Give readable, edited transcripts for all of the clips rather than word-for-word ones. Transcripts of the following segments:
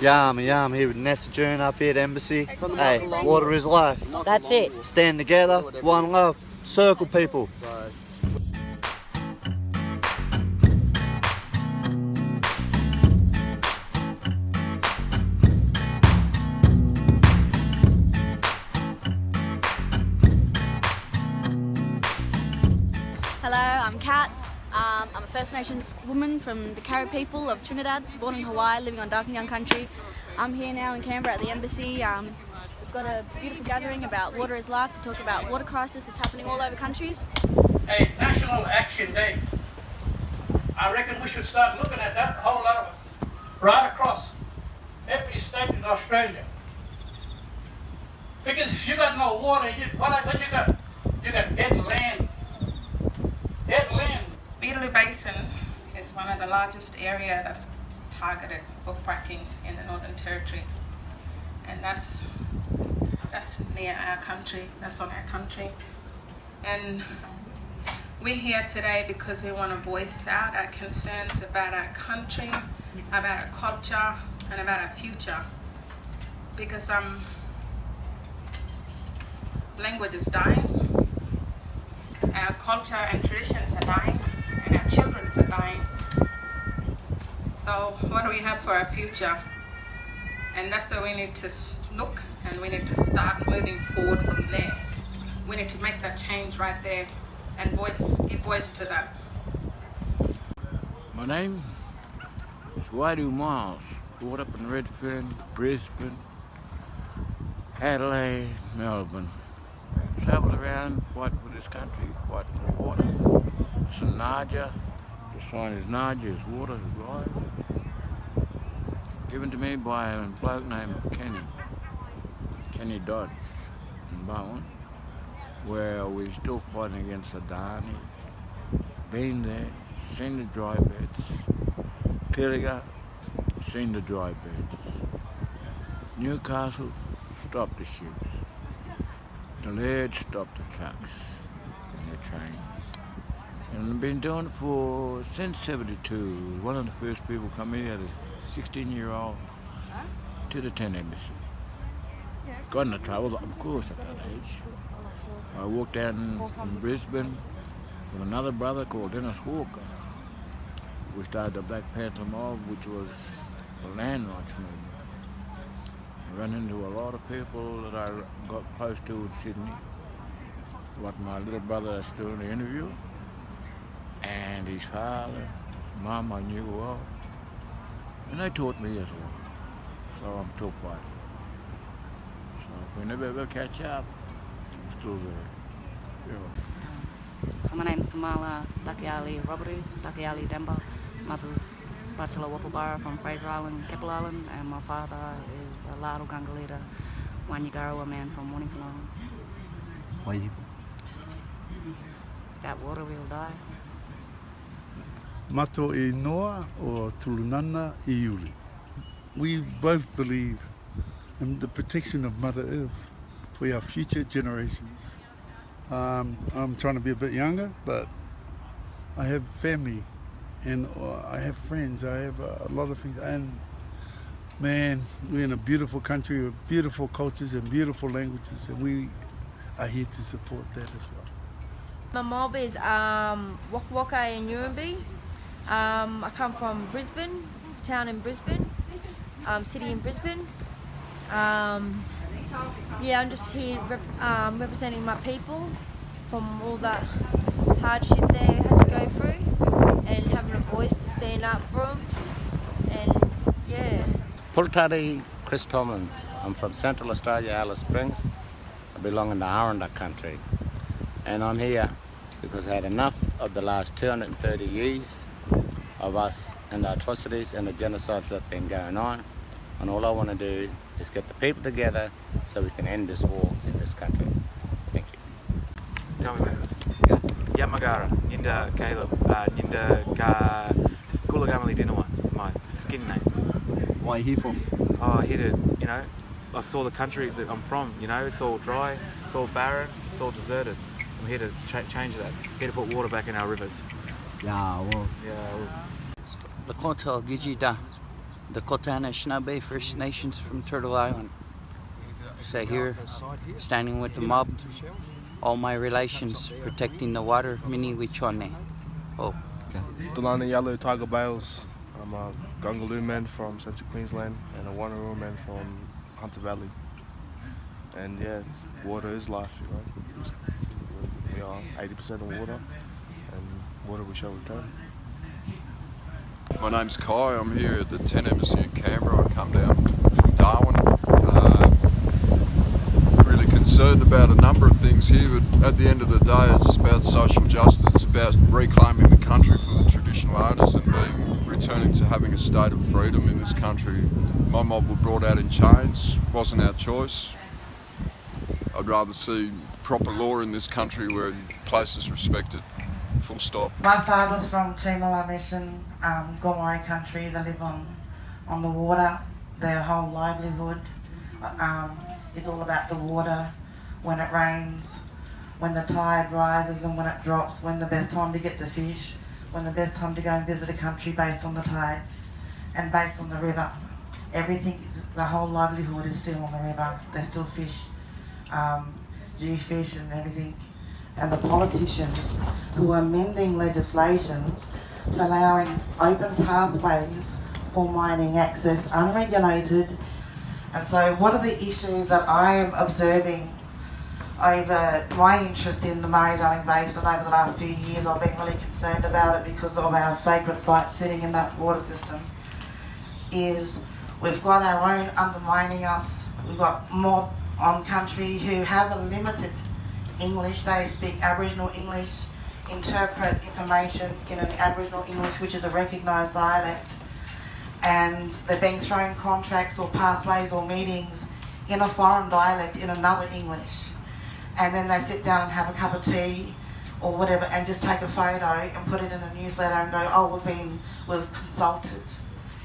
Yeah, I'm here with Nessa June up here at Embassy. Hey, water is life. That's it. Stand together, one love, circle people. Hello, I'm Kat. I'm a First Nations woman from the Carib people of Trinidad, born in Hawaii, living on Darking Young country. I'm here now in Canberra at the Embassy. We've got a beautiful gathering about Water is Life to talk about water crisis that's happening all over country. A National Action Day. I reckon we should start looking at that, a whole lot of us, right across every state in Australia. Because if you got no water, what you got? You got dead land. Dead land. Beetaloo Basin is one of the largest area that's targeted for fracking in the Northern Territory, and that's near our country. That's on our country, and we're here today because we want to voice out our concerns about our country, about our culture, and about our future. Because language is dying, our culture and traditions are dying, and our children are dying. So what do we have for our future? And that's where we need to look, and we need to start moving forward from there. We need to make that change right there and give voice to that. My name is Waidu Miles. Brought up in Redfern, Brisbane, Adelaide, Melbourne. Travelled around fighting for this country, fighting for water. It's Naja. The sign is Naja, is water, is life. Given to me by a bloke named Kenny Dodds in Bowen, where we're still fighting against Adani. Been there, seen the dry beds. Pilliga, seen the dry beds. Newcastle, stopped the ships. The Laird stopped the trucks and the trains. And I've been doing it since '72. One of the first people come here, a 16-year-old, to the tent embassy. Got into trouble, of course, at that age. I walked down in Brisbane with another brother called Dennis Walker. We started the Black Panther mob, which was a land rights movement. I ran into a lot of people that I got close to in Sydney, like my little brother that's doing the interview, and his father, his mum I knew well, and they taught me as well, so I'm still fighting. So if we never ever catch up, I'm still there. Yeah. So my name's Samala Takiali Robbery, Takiali Demba. Mother's Bachelor Wapabara from Fraser Island, Keppel Island, and my father is a Lado Gangalita, Wanyagarawa man from Mornington Island. Where are you from? That water will die. Mato e Noa or Tulunana e Iuri. We both believe in the protection of Mother Earth for our future generations. I'm trying to be a bit younger, but I have family and I have friends, I have a lot of things, and man, we're in a beautiful country with beautiful cultures and beautiful languages, and we are here to support that as well. My mob is Waka Waka in Newrumby. I come from Brisbane, town in Brisbane, city in Brisbane. I'm just here representing my people from all that hardship they had to go through, and having a voice to stand up for them, and yeah. Pultari Chris Tomlins. I'm from Central Australia, Alice Springs. I belong in the Aranda country, and I'm here because I had enough of the last 230 years of us and the atrocities and the genocides that have been going on, and all I want to do is get the people together so we can end this war in this country. Thank you. Tell me, man. Yamagara, Ninda Caleb, Ninda Ka Kulagamali Dinawa is my skin name. Where are you from? Oh, I hit it, I saw the country that I'm from, it's all dry, it's all barren, it's all deserted. I'm here to change that, here to put water back in our rivers. Yeah, well. Yeah. Le Conto Gijida, the Anishinaabe First Nations from Turtle Island. So here, standing with the mob, all my relations, protecting the water, mini wichone. Oh. Delana Yellow Tiger Bales. I'm a Gungaloo man from Central Queensland and a Wanneroo man from Hunter Valley. And yeah, water is life, you know. We are 80% of water, and water we shall return. My name's Kai. I'm here at the 10 Embassy in Canberra. I come down from Darwin. Really concerned about a number of things here, but at the end of the day it's about social justice. It's about reclaiming the country from the traditional owners and returning to having a state of freedom in this country. My mob were brought out in chains. Wasn't our choice. I'd rather see proper law in this country where place is respected. Full stop. My father's from Timala Mission, Gomeroi country. They live on the water. Their whole livelihood is all about the water. When it rains, when the tide rises and when it drops, when the best time to get the fish, when the best time to go and visit a country based on the tide and based on the river. Everything, the whole livelihood is still on the river. They still fish, G-fish and everything. And the politicians who are amending legislations to allowing open pathways for mining access unregulated. And so one of the issues that I am observing over my interest in the Murray-Darling Basin over the last few years, I've been really concerned about it because of our sacred sites sitting in that water system, is we've got our own undermining us. We've got mob on country who have a limited English. They speak Aboriginal English, interpret information in an Aboriginal English, which is a recognised dialect. And they're being thrown contracts or pathways or meetings in a foreign dialect in another English. And then they sit down and have a cup of tea or whatever and just take a photo and put it in a newsletter and go, oh, we've consulted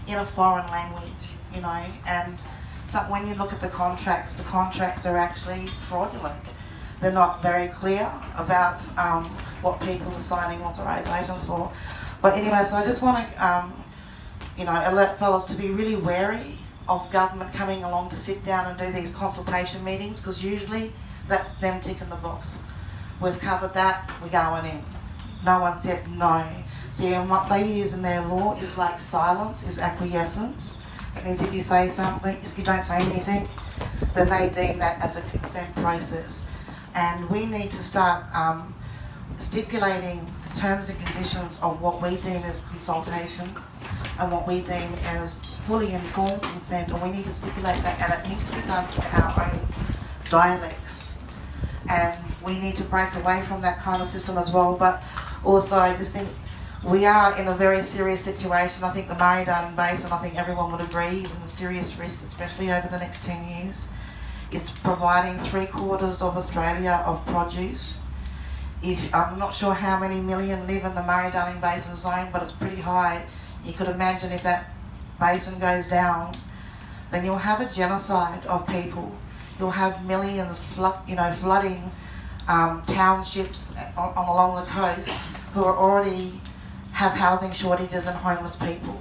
in a foreign language, you know. And so when you look at the contracts are actually fraudulent. They're not very clear about what people are signing authorisations for. But anyway, so I just want to, alert fellows to be really wary of government coming along to sit down and do these consultation meetings, because usually that's them ticking the box. We've covered that, we're going in. No one said no. See, and what they use in their law is like silence, is acquiescence. That means if you say something, if you don't say anything, then they deem that as a consent process. And we need to start stipulating the terms and conditions of what we deem as consultation and what we deem as fully informed consent, and we need to stipulate that, and it needs to be done in our own dialects. And we need to break away from that kind of system as well. But also I just think we are in a very serious situation. I think the Murray-Darling Basin, I think everyone would agree, is in serious risk, especially over the next 10 years. It's providing 3/4 of Australia of produce. I'm not sure how many million live in the Murray-Darling Basin zone, but it's pretty high. You could imagine if that basin goes down, then you'll have a genocide of people. You'll have millions flooding townships along the coast who are already have housing shortages and homeless people.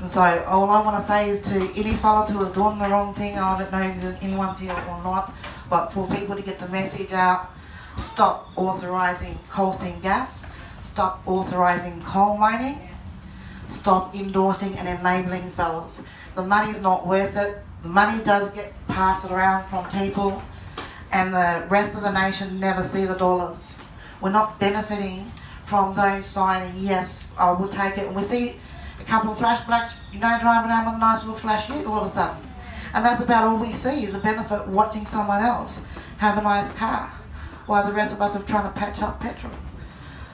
And so all I want to say is to any fellas who is doing the wrong thing, I don't know if anyone's here or not, but for people to get the message out, stop authorising coal seam gas, stop authorising coal mining, stop endorsing and enabling fellas. The money is not worth it. The money does get passed around from people, and the rest of the nation never see the dollars. We're not benefiting from those signing, yes, I will take it. And we see a couple of flash blacks, driving around with a nice little flash ute all of a sudden. And that's about all we see is a benefit watching someone else have a nice car, while the rest of us are trying to patch up petrol.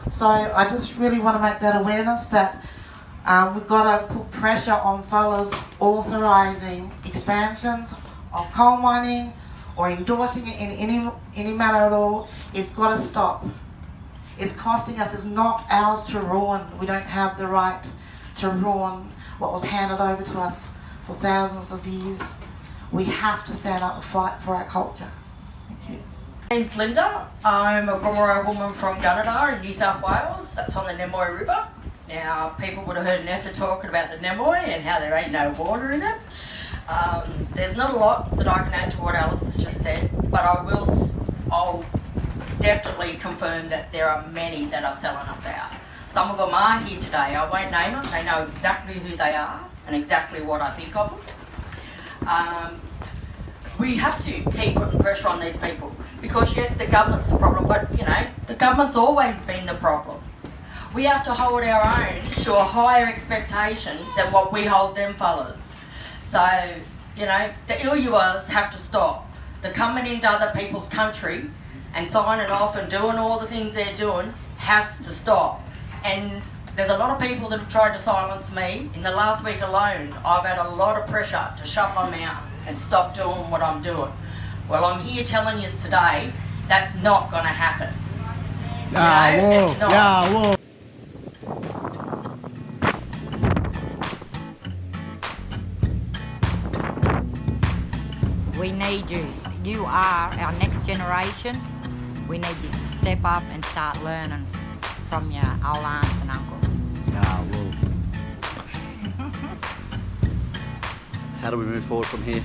So I just really want to make that awareness that we've got to put pressure on fellas authorising expansions of coal mining or endorsing it in any manner at all. It's got to stop. It's costing us. It's not ours to ruin. We don't have the right to ruin what was handed over to us for thousands of years. We have to stand up and fight for our culture. Thank you. My name's Linda. I'm a Gomeroi woman from Gunnedah in New South Wales. That's on the Nemoy River. Now, people would have heard Nessa talking about the Nemoy and how there ain't no water in it. There's not a lot that I can add to what Alice has just said, but I'll definitely confirm that there are many that are selling us out. Some of them are here today. I won't name them. They know exactly who they are and exactly what I think of them. We have to keep putting pressure on these people because, yes, the government's the problem, but, you know, the government's always been the problem. We have to hold our own to a higher expectation than what we hold them fellas. So, you know, the Iluwas have to stop. The coming into other people's country and signing off and doing all the things they're doing has to stop. And there's a lot of people that have tried to silence me. In the last week alone, I've had a lot of pressure to shut my mouth and stop doing what I'm doing. Well, I'm here telling you today, that's not going to happen. It's not. We need you. You are our next generation. We need you to step up and start learning from your old aunts and uncles. How do we move forward from here?